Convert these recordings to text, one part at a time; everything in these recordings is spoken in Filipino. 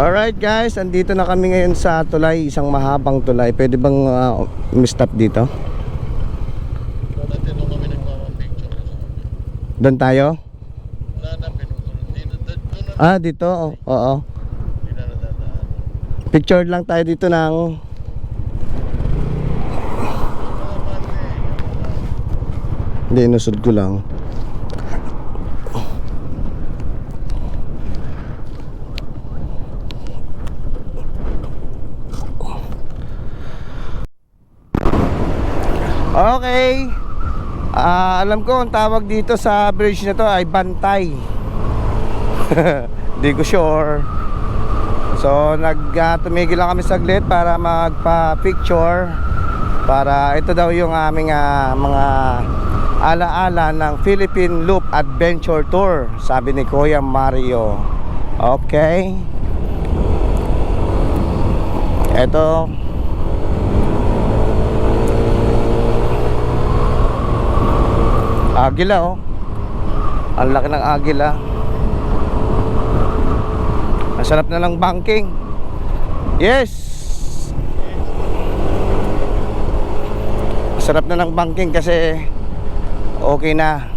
Alright guys, andito na kami ngayon sa tulay, isang mahabang tulay. Pwede bang stop dito? Doon tayo? Dito? Oo. Picture lang tayo dito ng hindi, inusod ko lang. Okay. Alam ko ang tawag dito sa bridge na to ay bantay. Di ko sure. So tumigil lang kami saglit para magpa-picture. Para ito daw yung aming mga alaala ng Philippine Loop Adventure Tour, sabi ni Kuya Mario. Okay. Ito agila, oh. Ang laki ng agila. Masarap na lang banking. Yes. Masarap na ng banking kasi okay na.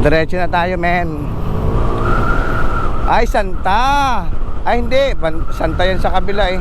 Diretso na tayo, men. Ay, Santa. Ay, hindi. Santa yan sa kabila, eh.